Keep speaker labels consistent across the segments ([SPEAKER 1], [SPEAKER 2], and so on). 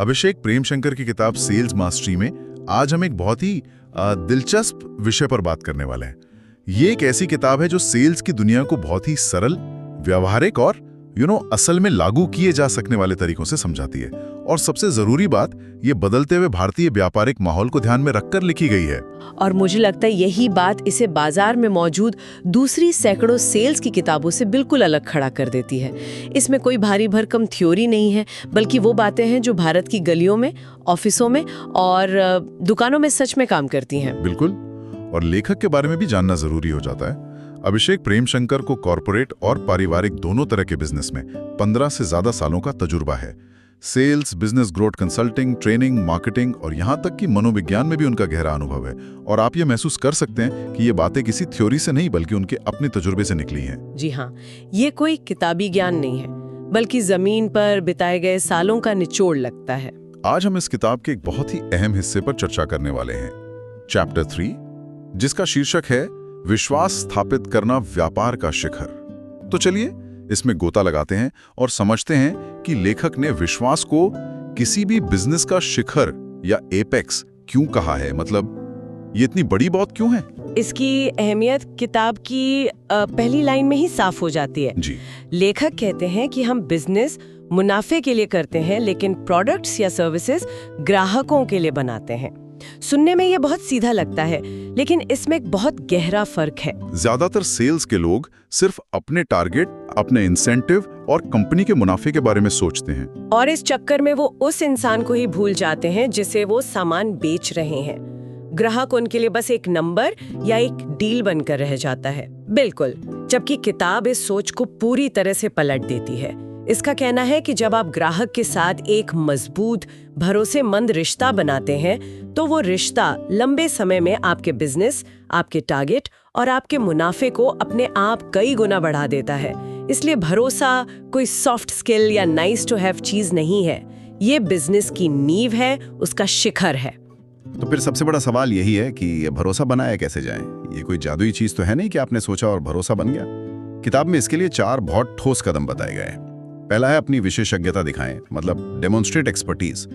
[SPEAKER 1] अभिषेक प्रेमशंकर की किताब sales mastery में आज हम एक बहुत ही दिलचस्प विषय पर बात करने वाले हैं। ये एक ऐसी किताब है जो सेल्स की दुनिया को बहुत ही सरल, व्यावहारिक और असल में लागू किए जा सकने वाले तरीकों से समझाती है। और सबसे जरूरी बात, ये बदलते हुए भारतीय व्यापारिक माहौल को ध्यान में रखकर लिखी गई है।
[SPEAKER 2] और मुझे लगता है यही बात इसे बाजार में मौजूद दूसरी सैकड़ों सेल्स की किताबों से बिल्कुल अलग खड़ा कर देती है। इसमें कोई भारी भरकम थ्योरी नहीं है, बल्कि वो बातें हैं जो भारत की गलियों में, ऑफिसों में और दुकानों में सच में काम करती हैं।
[SPEAKER 1] बिल्कुल। और लेखक के बारे में भी जानना जरूरी हो जाता है। अभिषेक प्रेमशंकर को कॉर्पोरेट और पारिवारिक दोनों तरह के बिजनेस में 15 से ज्यादा सालों का तजुर्बा है। Sales, business growth consulting, training, marketing और यहां तक कि मनोविज्ञान में भी उनका गहरा अनुभव है। और आप ये महसूस कर सकते हैं कि ये बातें किसी थ्योरी से नहीं बल्कि उनके अपने तजुर्बे से निकली हैं।
[SPEAKER 2] जी हाँ, ये कोई किताबी ज्ञान नहीं है, बल्कि जमीन पर बिताए गए सालों का निचोड़ लगता है।
[SPEAKER 1] आज हम इस किताब के एक बहुत ही अहम हिस्से पर चर्चा करने वाले हैं, चैप्टर 3, जिसका शीर्षक है विश्वास स्थापित करना व्यापार का शिखर। तो चलिए इसमें गोता लगाते हैं और समझते हैं कि लेखक ने विश्वास को किसी भी बिजनेस का शिखर या एपेक्स क्यों कहा है। मतलब ये इतनी बड़ी बात क्यों है?
[SPEAKER 2] इसकी अहमियत किताब की पहली लाइन में ही साफ हो जाती है।
[SPEAKER 1] जी। लेखक
[SPEAKER 2] कहते हैं कि हम बिजनेस मुनाफे के लिए करते हैं, लेकिन प्रोडक्ट्स या सर्विसेज ग्राहकों के लिए बनाते हैं। सुनने में ये बहुत सीधा लगता है, लेकिन इसमें एक बहुत गहरा फर्क है।
[SPEAKER 1] ज्यादातर सेल्स के लोग सिर्फ अपने टारगेट, अपने इंसेंटिव और कंपनी के मुनाफे के बारे में सोचते हैं,
[SPEAKER 2] और इस चक्कर में वो उस इंसान को ही भूल जाते हैं जिसे वो सामान बेच रहे हैं। ग्राहक उनके लिए बस एक नंबर या एक डील बनकर रह जाता है। बिल्कुल। जबकि किताब इस सोच को पूरी तरह से पलट देती है। इसका कहना है कि जब आप ग्राहक के साथ एक मजबूत, भरोसेमंद रिश्ता बनाते हैं, तो वो रिश्ता लंबे समय में आपके बिजनेस, आपके टारगेट और आपके मुनाफे को अपने आप कई गुना बढ़ा देता है। इसलिए भरोसा कोई सॉफ्ट स्किल या नाइस टू हैव चीज नहीं है, ये बिजनेस की नींव है, उसका शिखर है।
[SPEAKER 3] तो फिर सबसे बड़ा सवाल यही है कि ये भरोसा बनाया कैसे जाए। ये कोई जादुई चीज तो है नहीं कि आपने सोचा और भरोसा बन गया। किताब में इसके लिए 4 बहुत ठोस कदम बताए गए हैं। पहला है अपनी विशेषज्ञता दिखाएं, मतलब डेमोन्स्ट्रेट एक्सपर्टीज।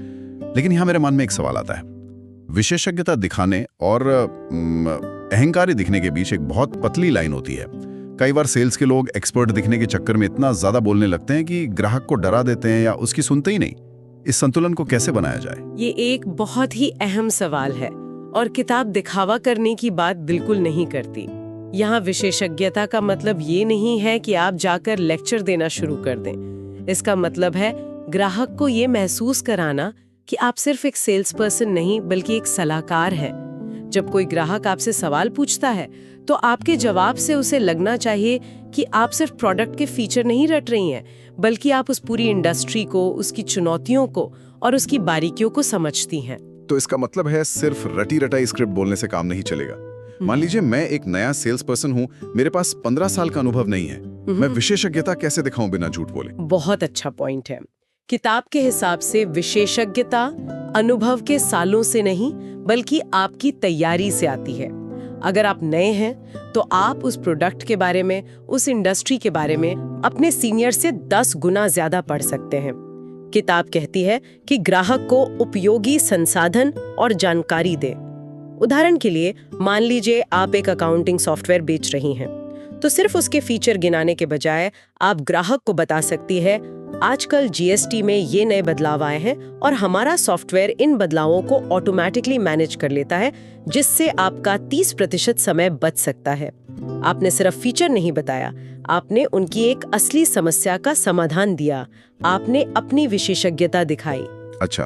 [SPEAKER 3] लेकिन यहां मेरे मन में एक सवाल आता है, विशेषज्ञता दिखाने और अहंकारी दिखने के बीच एक बहुत पतली लाइन होती है। कई बार सेल्स के लोग एक्सपर्ट दिखने के चक्कर में इतना ज्यादा बोलने लगते हैं कि ग्राहक को डरा देते हैं या उसकी सुनते ही नहीं। इस संतुलन को कैसे बनाया जाए?
[SPEAKER 2] ये एक बहुत ही अहम सवाल है और किताब दिखावा करने की बात बिल्कुल नहीं करती। यहाँ विशेषज्ञता का मतलब ये नहीं है कि आप जाकर लेक्चर देना शुरू कर दें। इसका मतलब है ग्राहक को ये महसूस कराना कि आप सिर्फ एक सेल्स पर्सन नहीं बल्कि एक सलाहकार है। जब कोई ग्राहक आपसे सवाल पूछता है तो आपके जवाब से उसे लगना चाहिए कि आप सिर्फ प्रोडक्ट के फीचर नहीं रट रही हैं, बल्कि आप उस पूरी इंडस्ट्री को, उसकी चुनौतियों को और उसकी बारीकियों को समझती हैं।
[SPEAKER 3] तो इसका मतलब है सिर्फ रटी रटाई स्क्रिप्ट बोलने से काम नहीं चलेगा। मान लीजिए मैं एक नया सेल्स पर्सन हूँ, मेरे पास 15 साल का अनुभव नहीं है, मैं विशेषज्ञता कैसे दिखाऊं बिना झूठ बोले?
[SPEAKER 2] बहुत अच्छा पॉइंट है। किताब के हिसाब से विशेषज्ञता अनुभव के सालों से नहीं बल्कि आपकी तैयारी से आती है। अगर आप नए हैं तो आप उस प्रोडक्ट के बारे में, उस इंडस्ट्री के बारे में अपने सीनियर से 10 गुना ज्यादा पढ़ सकते हैं। किताब कहती है कि ग्राहक को उपयोगी संसाधन और जानकारी दे। उदाहरण के लिए मान लीजिए आप एक अकाउंटिंग सॉफ्टवेयर बेच रही हैं, तो सिर्फ उसके फीचर गिनाने के बजाय आप ग्राहक को बता सकती है, आजकल जीएसटी में ये नए बदलाव आए हैं और हमारा सॉफ्टवेयर इन बदलावों को ऑटोमेटिकली मैनेज कर लेता है, जिससे आपका 30% समय बच सकता है। आपने सिर्फ फीचर नहीं बताया, आपने उनकी एक असली समस्या का समाधान दिया, आपने अपनी विशेषज्ञता दिखाई।
[SPEAKER 1] अच्छा,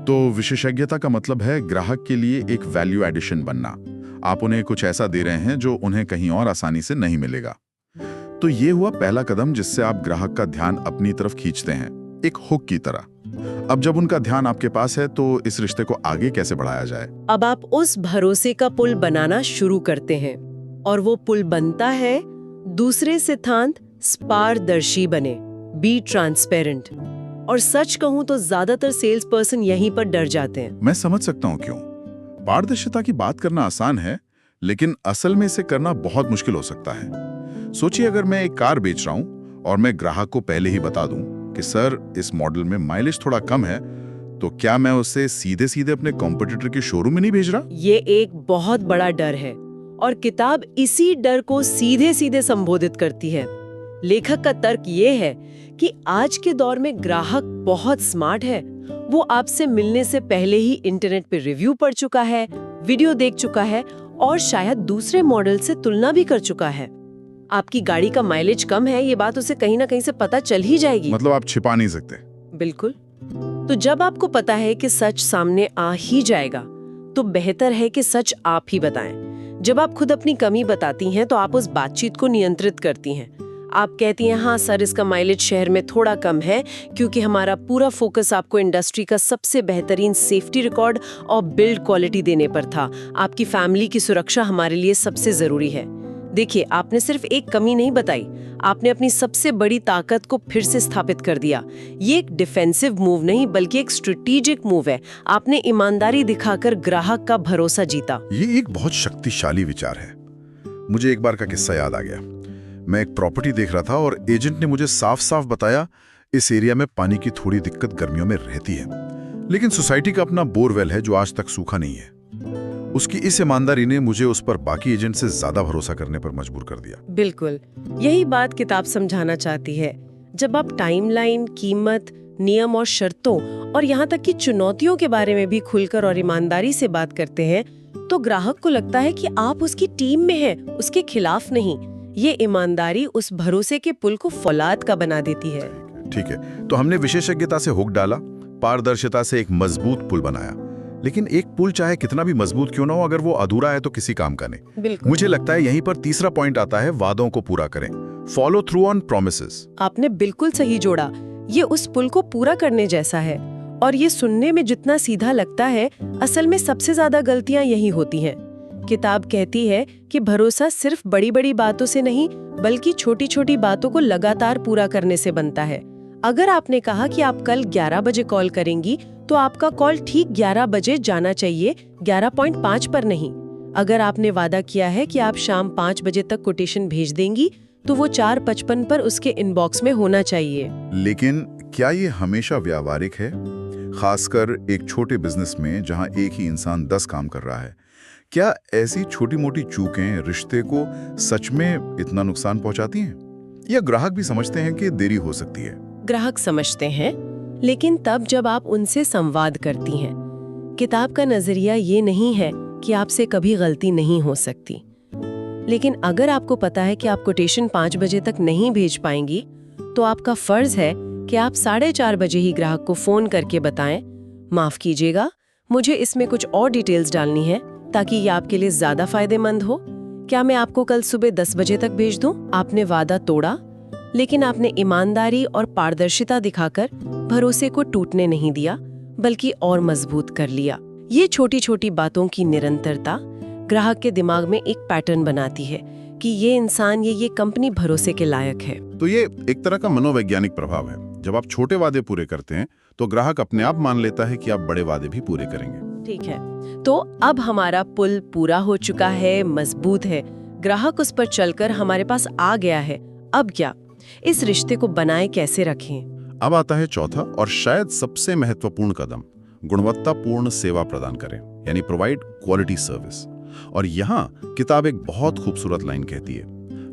[SPEAKER 1] तो विशेषज्ञता का मतलब है ग्राहक के लिए एक वैल्यू एडिशन बनना। आप उन्हें कुछ ऐसा दे रहे हैं जो उन्हें कहीं और आसानी से नहीं मिलेगा। तो ये हुआ पहला कदम, जिससे आप ग्राहक का ध्यान अपनी तरफ खींचते हैं, एक हुक की तरह। अब जब उनका ध्यान आपके पास है तो इस रिश्ते को आगे कैसे बढ़ाया जाए?
[SPEAKER 2] अब आप उस भरोसे का पुल बनाना शुरू करते हैं, और वो पुल बनता है दूसरे सिद्धांत पारदर्शी बने, बी ट्रांसपेरेंट। और सच कहूं तो ज्यादातर सेल्स पर्सन यहीं पर डर जाते हैं।
[SPEAKER 1] मैं समझ सकता हूं क्यों। पारदर्शिता की बात करना आसान है, लेकिन असल में इसे करना बहुत मुश्किल हो सकता है। सोचिए अगर मैं एक कार बेच रहा हूं और मैं ग्राहक को पहले ही बता दूं कि सर इस मॉडल में माइलेज थोड़ा कम है, तो क्या मैं उसे सीधे सीधे अपने कॉम्पिटिटर के शोरूम में नहीं भेज रहा?
[SPEAKER 2] ये एक बहुत बड़ा डर है और किताब इसी डर को सीधे सीधे संबोधित करती है। लेखक का तर्क ये है कि आज के दौर में ग्राहक बहुत स्मार्ट है। वो आपसे मिलने से पहले ही इंटरनेट पे रिव्यू पढ़ चुका है, वीडियो देख चुका है और शायद दूसरे मॉडल से तुलना भी कर चुका है। आपकी गाड़ी का माइलेज कम है, ये बात उसे कहीं ना कहीं से पता चल ही जाएगी।
[SPEAKER 1] मतलब आप छिपा नहीं सकते।
[SPEAKER 2] बिल्कुल। तो जब आपको पता है कि सच सामने आ ही जाएगा, तो बेहतर है कि सच आप ही बताएं। जब आप खुद अपनी कमी बताती हैं, तो आप उस बातचीत को नियंत्रित करती हैं। आप कहती हैं, हाँ सर, इसका माइलेज शहर में थोड़ा कम है क्योंकि हमारा पूरा फोकस आपको इंडस्ट्री का सबसे बेहतरीन सेफ्टी रिकॉर्ड और बिल्ड क्वालिटी देने पर था। आपकी फैमिली की सुरक्षा हमारे लिए सबसे जरूरी है। देखिए, आपने सिर्फ एक कमी नहीं बताई, आपने अपनी सबसे बड़ी ताकत को फिर से स्थापित कर दिया। ये एक डिफेंसिव मूव नहीं बल्कि एक स्ट्रेटेजिक मूव है। आपने ईमानदारी दिखाकर ग्राहक का भरोसा जीता।
[SPEAKER 1] ये एक बहुत शक्तिशाली विचार है। मुझे एक बार का किस्सा याद आ गया। मैं एक प्रॉपर्टी देख रहा था और एजेंट ने मुझे साफ साफ बताया, इस एरिया में पानी की थोड़ी दिक्कत गर्मियों में रहती है, लेकिन सोसाइटी का अपना बोरवेल है जो आज तक सूखा नहीं है। उसकी इस ईमानदारी ने मुझे उस पर बाकी एजेंट से ज्यादा भरोसा करने पर मजबूर कर दिया।
[SPEAKER 2] बिल्कुल, यही बात किताब समझाना चाहती है। जब आप टाइमलाइन, कीमत, नियम और शर्तों और यहाँ तक कि चुनौतियों के बारे में भी खुलकर और ईमानदारी से बात करते हैं, तो ग्राहक को लगता है कि आप उसकी टीम में हैं, उसके खिलाफ नहीं। ये ईमानदारी उस भरोसे के पुल को फौलाद का बना देती है।
[SPEAKER 1] ठीक है, तो हमने विशेषज्ञता से हुक डाला, पारदर्शिता से एक मजबूत पुल बनाया। लेकिन एक पुल चाहे कितना भी मजबूत क्यों ना हो, अगर वो अधूरा है तो किसी काम का नहीं।
[SPEAKER 2] बिल्कुल।
[SPEAKER 1] मुझे लगता है यहीं पर तीसरा पॉइंट आता है, वादों को पूरा करें। Follow through on promises.
[SPEAKER 2] आपने बिल्कुल सही जोड़ा। ये उस पुल को पूरा करने जैसा है। और ये सुनने में जितना सीधा लगता है, असल में सबसे ज्यादा गलतियां यही होती हैं। किताब कहती है कि भरोसा सिर्फ बड़ी बड़ी बातों से नहीं बल्कि छोटी छोटी बातों को लगातार पूरा करने से बनता है। अगर आपने कहा कि आप कल 11 बजे कॉल करेंगी, तो आपका कॉल ठीक 11 बजे जाना चाहिए, 11.5 पर नहीं। अगर आपने वादा किया है कि आप शाम 5 बजे तक कोटेशन भेज देंगी, तो वो 4:55 पर उसके इनबॉक्स में होना चाहिए।
[SPEAKER 1] लेकिन क्या ये हमेशा व्यावहारिक है, खासकर एक छोटे बिजनेस में जहां एक ही इंसान 10 काम कर रहा है? क्या ऐसी छोटी मोटी चूकें रिश्ते को सच में इतना नुकसान पहुंचाती हैं? या ग्राहक भी समझते हैं कि देरी हो सकती है?
[SPEAKER 2] ग्राहक समझते हैं, लेकिन तब जब आप उनसे संवाद करती हैं। किताब का नजरिया ये नहीं है कि आपसे कभी गलती नहीं हो सकती, लेकिन अगर आपको पता है कि आप कोटेशन 5 बजे तक नहीं भेज पाएंगी, तो आपका फर्ज है कि आप 4:30 बजे ही ग्राहक को फोन करके बताएं, माफ कीजिएगा, मुझे इसमें कुछ और डिटेल्स डालनी है ताकि ये आपके लिए ज्यादा फायदेमंद हो। क्या मैं आपको कल सुबह 10 बजे तक भेज दूं? आपने वादा तोड़ा, लेकिन आपने ईमानदारी और पारदर्शिता दिखाकर भरोसे को टूटने नहीं दिया, बल्कि और मजबूत कर लिया। ये छोटी छोटी बातों की निरंतरता ग्राहक के दिमाग में एक पैटर्न बनाती है कि ये इंसान, ये कंपनी भरोसे के लायक है।
[SPEAKER 3] तो ये एक तरह का मनोवैज्ञानिक प्रभाव है। जब आप छोटे वादे पूरे करते हैं, तो ग्राहक अपने आप मान लेता है कि आप बड़े वादे भी पूरे करेंगे।
[SPEAKER 2] ठीक है, तो अब हमारा पुल पूरा हो चुका है, मजबूत है, ग्राहक उस पर चलकर हमारे पास आ गया है। अब क्या? इस रिश्ते को बनाए कैसे रखें?
[SPEAKER 3] अब आता है चौथा और शायद सबसे महत्वपूर्ण कदम, गुणवत्तापूर्ण सेवा प्रदान करें, यानी प्रोवाइड क्वालिटी सर्विस। और यहाँ किताब एक बहुत खूबसूरत लाइन कहती है,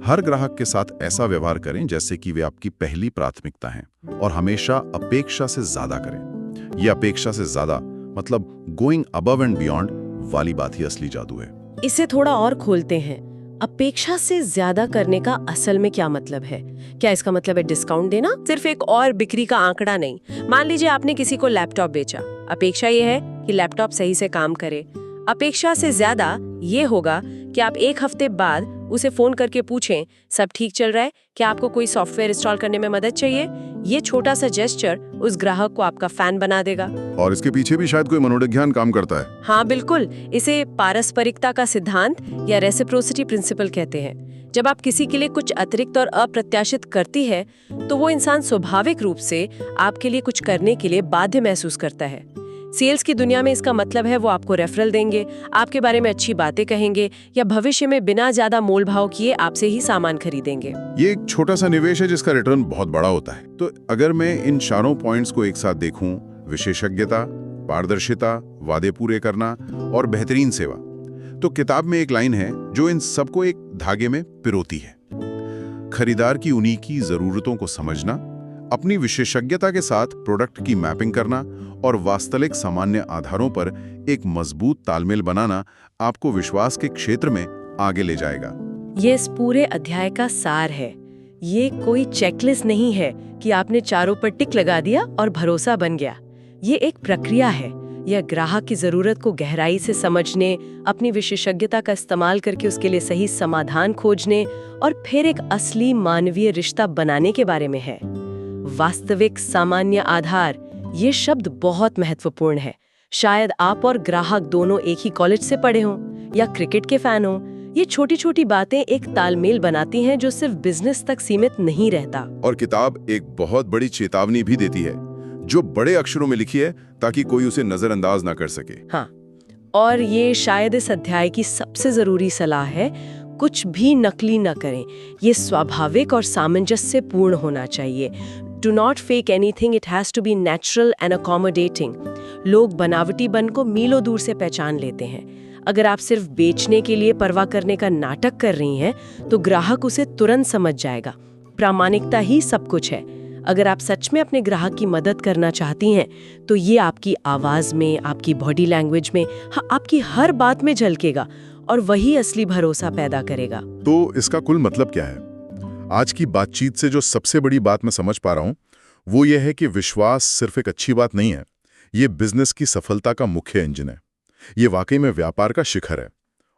[SPEAKER 3] हर ग्राहक के साथ ऐसा व्यवहार करें जैसे कि वे आपकी पहली प्राथमिकता हैं, और हमेशा अपेक्षा से ज्यादा करें। ये अपेक्षा से ज्यादा मतलब गोइंग अबव एंड बियॉन्ड वाली बात ही असली जादू है।
[SPEAKER 2] इसे थोड़ा और खोलते हैं। अपेक्षा से ज्यादा करने का असल में क्या मतलब है? क्या इसका मतलब है डिस्काउंट देना? सिर्फ एक और बिक्री का आंकड़ा नहीं। मान लीजिए आपने किसी को लैपटॉप बेचा, अपेक्षा ये है कि लैपटॉप सही से काम करे। अपेक्षा से ज्यादा ये होगा कि आप 1 हफ्ते बाद उसे फोन करके पूछें, सब ठीक चल रहा है? क्या आपको कोई सॉफ्टवेयर इंस्टॉल करने में मदद चाहिए? ये छोटा सा जेस्चर उस ग्राहक को आपका फैन बना देगा।
[SPEAKER 3] और इसके पीछे भी शायद कोई मनोविज्ञान काम करता है।
[SPEAKER 2] हाँ बिल्कुल, इसे पारस्परिकता का सिद्धांत या रेसिप्रोसिटी प्रिंसिपल कहते हैं। जब आप किसी के लिए कुछ अतिरिक्त और अप्रत्याशित करती है, तो वो इंसान स्वाभाविक रूप से आपके लिए कुछ करने के लिए बाध्य महसूस करता है। सेल्स की दुनिया में इसका मतलब है वो आपको रेफरल देंगे, आपके बारे में अच्छी बातें कहेंगे, या भविष्य में बिना ज्यादा मोल भाव किए आपसे ही सामान खरीदेंगे।
[SPEAKER 3] ये एक छोटा सा निवेश है जिसका रिटर्न बहुत बड़ा होता है। तो अगर मैं इन चारों पॉइंट्स को एक साथ देखूं,
[SPEAKER 1] विशेषज्ञता, पारदर्शिता, वादे पूरे करना और बेहतरीन सेवा। तो किताब में एक लाइन है जो इन सबको एक धागे में पिरोती है। खरीदार की उन्हीं की जरूरतों को समझना, अपनी विशेषज्ञता के साथ प्रोडक्ट की मैपिंग करना और वास्तविक सामान्य आधारों पर एक मजबूत तालमेल बनाना आपको विश्वास के क्षेत्र में आगे ले जाएगा।
[SPEAKER 2] ये इस पूरे अध्याय का सार है। ये कोई चेकलिस्ट नहीं है कि आपने चारों पर टिक लगा दिया और भरोसा बन गया। ये एक प्रक्रिया है। यह ग्राहक की जरूरत को गहराई से समझने, अपनी विशेषज्ञता का इस्तेमाल करके उसके लिए सही समाधान खोजने और फिर एक असली मानवीय रिश्ता बनाने के बारे में है। वास्तविक सामान्य आधार, ये शब्द बहुत महत्वपूर्ण है। शायद आप और ग्राहक दोनों एक ही कॉलेज से पढ़े हों या क्रिकेट के फैन हों। ये छोटी छोटी बातें एक तालमेल बनाती हैं जो सिर्फ बिजनेस तक सीमित नहीं रहता।
[SPEAKER 1] और किताब एक बहुत बड़ी चेतावनी भी देती है, जो बड़े अक्षरों में लिखी है ताकि कोई उसे नजरअंदाज ना कर सके।
[SPEAKER 2] हाँ, और ये शायद इस अध्याय की सबसे जरूरी सलाह है। कुछ भी नकली न करें। ये स्वाभाविक और सामंजस्यपूर्ण होना चाहिए। Do not fake anything, it has to be natural and accommodating. लोग बनावटीपन को मीलों दूर से पहचान लेते हैं। अगर आप सिर्फ बेचने के लिए परवाह करने का नाटक कर रही हैं, तो ग्राहक उसे तुरंत समझ जाएगा। प्रामाणिकता ही सब कुछ है। अगर आप सच में अपने ग्राहक की मदद करना चाहती हैं, तो ये आपकी आवाज में, आपकी बॉडी लैंग्वेज में, हाँ, आपकी हर बात में झलकेगा और वही असली भरोसा पैदा करेगा।
[SPEAKER 1] तो इसका कुल मतलब क्या है? आज की बातचीत से जो सबसे बड़ी बात मैं समझ पा रहा हूं, वो ये है कि विश्वास सिर्फ एक अच्छी बात नहीं है। ये बिजनेस की सफलता का मुख्य इंजन है। ये वाकई में व्यापार का शिखर है।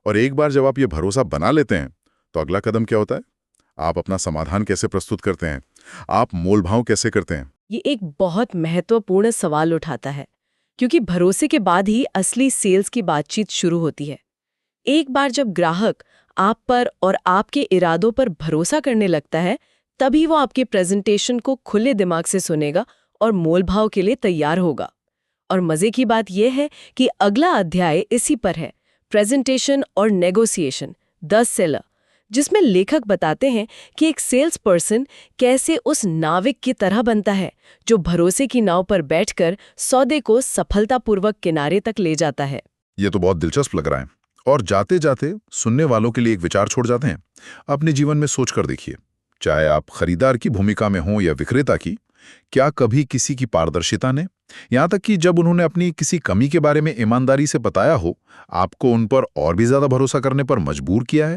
[SPEAKER 1] और एक बार जब आप ये भरोसा बना लेते हैं, तो अगला कदम क्या होता है? आप अपना समाधान कैसे प्रस्तुत करते हैं? आप मोलभाव कैसे करते हैं?
[SPEAKER 2] ये एक बहुत महत्वपूर्ण सवाल उठाता है, क्योंकि भरोसे के बाद ही असली सेल्स की बातचीत शुरू होती है। एक बार जब ग्राहक आप पर और आपके इरादों पर भरोसा करने लगता है, तभी वो आपके प्रेजेंटेशन को खुले दिमाग से सुनेगा और मोलभाव के लिए तैयार होगा। और मजे की बात यह है कि अगला अध्याय इसी पर है, प्रेजेंटेशन और नेगोशिएशन, द सेलर, जिसमें लेखक बताते हैं कि एक सेल्स पर्सन कैसे उस नाविक की तरह बनता है जो भरोसे की नाव पर बैठकर सौदे को सफलतापूर्वक किनारे तक ले जाता है।
[SPEAKER 1] ये तो बहुत दिलचस्प लग रहा है। और जाते जाते सुनने वालों के लिए एक विचार छोड़ जाते हैं। अपने जीवन में सोचकर देखिए, चाहे आप खरीदार की भूमिका में हों या विक्रेता की, क्या कभी किसी की पारदर्शिता ने, यहां तक कि जब उन्होंने अपनी किसी कमी के बारे में ईमानदारी से बताया हो, आपको उन पर और भी ज्यादा भरोसा करने पर मजबूर किया है?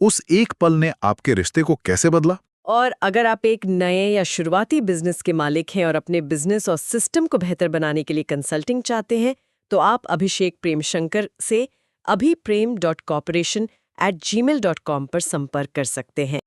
[SPEAKER 1] उस एक पल ने आपके रिश्ते को कैसे बदला?
[SPEAKER 2] और अगर आप एक नए या शुरुआती बिजनेस के मालिक हैं और अपने बिजनेस और सिस्टम को बेहतर बनाने के लिए कंसल्टिंग चाहते हैं, तो आप अभिषेक प्रेमशंकर से abhiprem.corporation@gmail.com पर संपर्क कर सकते हैं।